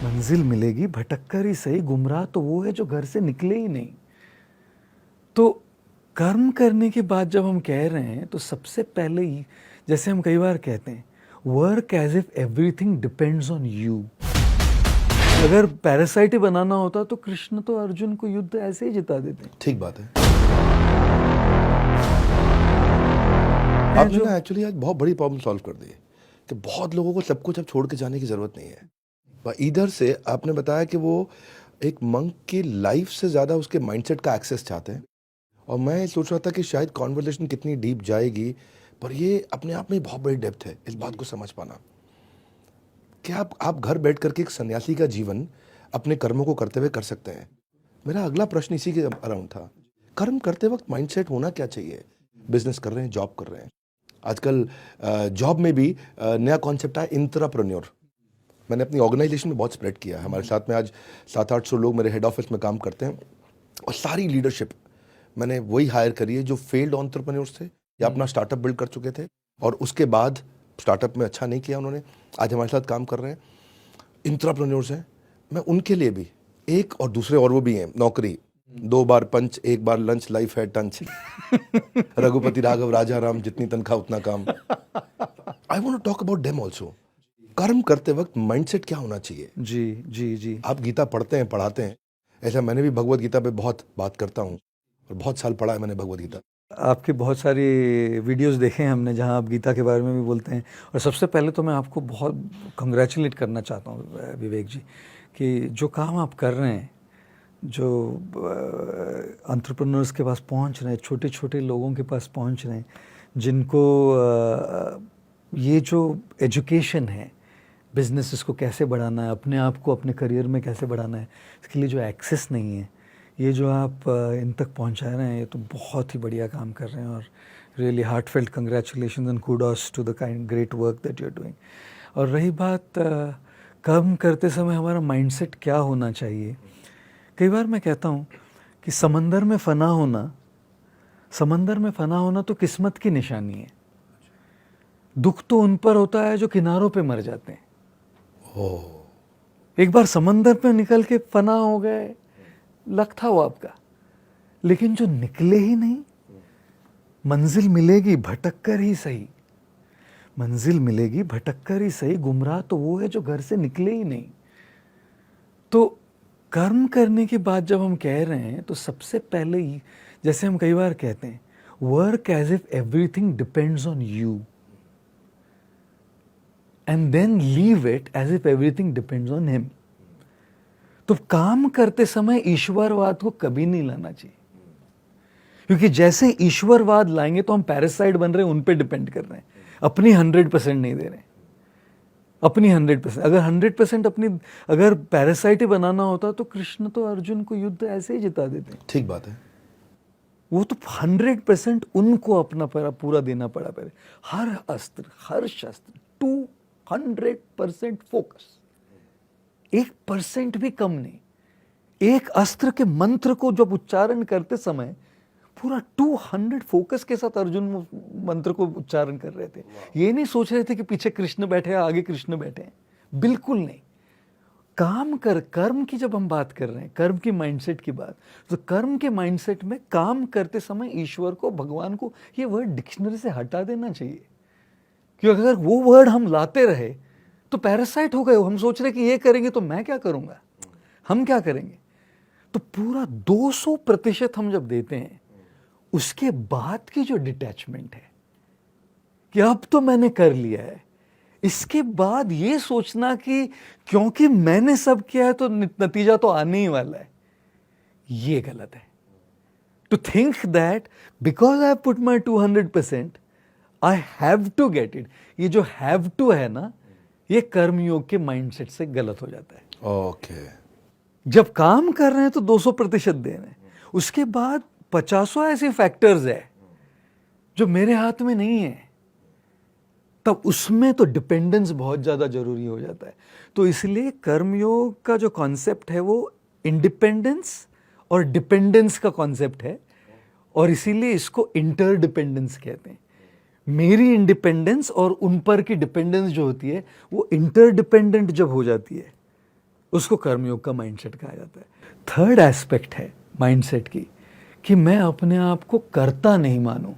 मंजिल मिलेगी भटक कर ही सही, गुमराह तो वो है जो घर से निकले ही नहीं। तो कर्म करने की बात जब हम कह रहे हैं तो सबसे पहले ही, जैसे हम कई बार कहते हैं, work as if everything depends on you. अगर पैरासाइट ही बनाना होता तो कृष्ण तो अर्जुन को युद्ध ऐसे ही जिता देते। ठीक बात है। आपने ना एक्चुअली आज बहुत बड़ी प्रॉब्लम सॉल्व कर दी है कि बहुत लोगों को सब कुछ अब छोड़ के जाने की जरूरत नहीं है। इधर से आपने बताया कि वो एक मंक की लाइफ से ज्यादा उसके माइंडसेट का एक्सेस चाहते हैं, और मैं सोच रहा था कि शायद कॉन्वर्सेशन कितनी डीप जाएगी, पर ये अपने आप में बहुत बड़ी डेप्थ है इस बात को समझ पाना कि आप घर बैठ करके एक सन्यासी का जीवन अपने कर्मों को करते हुए कर सकते हैं। मेरा अगला प्रश्न इसी के अराउंड था, कर्म करते वक्त माइंडसेट होना क्या चाहिए? बिजनेस कर रहे हैं, जॉब कर रहे हैं, आजकल जॉब में भी नया कॉन्सेप्ट है इंट्राप्रेन्योर। मैंने अपनी ऑर्गेनाइजेशन में बहुत स्प्रेड किया है। हमारे साथ में आज 700-800 लोग मेरे हेड ऑफिस में काम करते हैं, और सारी लीडरशिप मैंने वही हायर करी है जो फेल्ड एंटरप्रेन्योर्स थे या अपना स्टार्टअप बिल्ड कर चुके थे और उसके बाद स्टार्टअप में अच्छा नहीं किया उन्होंने, आज हमारे साथ काम कर रहे हैं, इंट्राप्रेन्योर्स हैं। मैं उनके लिए भी एक और दूसरे और वो भी हैं, नौकरी 2 बार पंच 1 बार लंच, लाइफ है टंच रघुपति राघव राजा राम, जितनी तनख्वाह उतना काम। I want to talk about them also. कर्म करते वक्त माइंडसेट क्या होना चाहिए? जी जी जी। आप गीता पढ़ते हैं, पढ़ाते हैं, ऐसा मैंने भी भगवत गीता पे बहुत बात करता हूँ और बहुत साल पढ़ा है मैंने भगवत गीता। आपके बहुत सारी वीडियोस देखे हैं हमने जहां आप गीता के बारे में भी बोलते हैं। और सबसे पहले तो मैं आपको बहुत कंग्रेचुलेट करना चाहता हूँ विवेक जी, कि जो काम आप कर रहे हैं, जो एंटरप्रेन्योर्स के पास पहुंच रहे हैं, छोटे छोटे लोगों के पास पहुंच रहे हैं, जिनको ये जो एजुकेशन है, बिजनेस को कैसे बढ़ाना है, अपने आप को अपने करियर में कैसे बढ़ाना है, इसके लिए जो एक्सेस नहीं है, ये जो आप इन तक पहुंचा रहे हैं, ये तो बहुत ही बढ़िया काम कर रहे हैं। और really heartfelt congratulations and kudos to the kind great work that you are doing. और रही बात कर्म करते समय हमारा माइंडसेट क्या होना चाहिए, कई बार मैं कहता हूँ कि समंदर में फना होना तो किस्मत की निशानी है। दुख तो उन पर होता है जो किनारों पे मर जाते हैं। एक बार समंदर पे निकल के फना हो गए, लक था वो आपका, लेकिन जो निकले ही नहीं, मंजिल मिलेगी भटक कर ही सही, मंजिल मिलेगी भटक कर ही सही, गुमराह तो वो है जो घर से निकले ही नहीं। तो कर्म करने की बात जब हम कह रहे हैं तो सबसे पहले ही, जैसे हम कई बार कहते हैं, work as if everything depends on you, and then leave it as if everything depends on him. तो काम करते समय ईश्वरवाद को कभी नहीं लाना चाहिए, क्योंकि जैसे ईश्वरवाद लाएंगे तो हम पैरासाइट बन रहे हैं, उन पे डिपेंड कर रहे हैं, अपनी 100% नहीं दे रहे हैं। अपनी 100%, अगर 100% अपनी, अगर पैरासाइट ही बनाना होता तो कृष्ण तो अर्जुन को युद्ध ऐसे ही जिता देते। ठीक बात है। वो तो 100% उनको अपना पूरा देना पड़ा पहले, हर अस्त्र हर शस्त्र 200% फोकस, 1% भी कम नहीं। एक अस्त्र के मंत्र को जब उच्चारण करते समय पूरा 200 फोकस के साथ अर्जुन मंत्र को उच्चारण कर रहे थे। ये नहीं सोच रहे थे कि पीछे कृष्ण बैठे हैं, आगे कृष्ण बैठे हैं, बिल्कुल नहीं। कर्म की जब हम बात कर रहे हैं, कर्म की माइंडसेट की बात, तो कर्म के माइंडसेट में काम करते समय ईश्वर को, भगवान को, ये वर्ड डिक्शनरी से हटा देना चाहिए। क्योंकि अगर वो वर्ड हम लाते रहे तो पैरासाइट हो गए। हम सोच रहे कि ये करेंगे तो मैं क्या करूंगा, हम क्या करेंगे। तो पूरा 200% हम जब देते हैं, उसके बाद की जो डिटैचमेंट है कि अब तो मैंने कर लिया है, इसके बाद ये सोचना कि क्योंकि मैंने सब किया है तो नतीजा तो आने ही वाला है, ये गलत है। To think that because I put my 200% I have to get it, ये जो हैव टू है ना, ये कर्मयोग के माइंडसेट से गलत हो जाता है। ओके। जब काम कर रहे हैं तो 200% दे रहे हैं, उसके बाद 50 ऐसे फैक्टर्स है जो मेरे हाथ में नहीं है, तब उसमें तो डिपेंडेंस बहुत ज्यादा जरूरी हो जाता है। तो इसलिए कर्मयोग का जो कॉन्सेप्ट है वो इंडिपेंडेंस और डिपेंडेंस का कॉन्सेप्ट है, और इसीलिए इसको इंटरडिपेंडेंस कहते हैं। मेरी इंडिपेंडेंस और उन पर की डिपेंडेंस जो होती है वो इंटरडिपेंडेंट जब हो जाती है, उसको कर्मयोग का माइंडसेट कहा जाता है। थर्ड एस्पेक्ट है माइंडसेट की कि मैं अपने आप को कर्ता नहीं मानूं।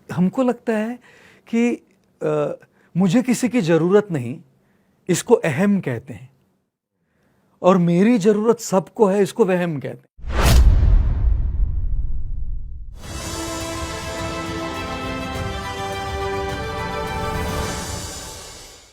हमको लगता है कि मुझे किसी की जरूरत नहीं, इसको अहम कहते हैं, और मेरी जरूरत सबको है, इसको वहम कहते हैं।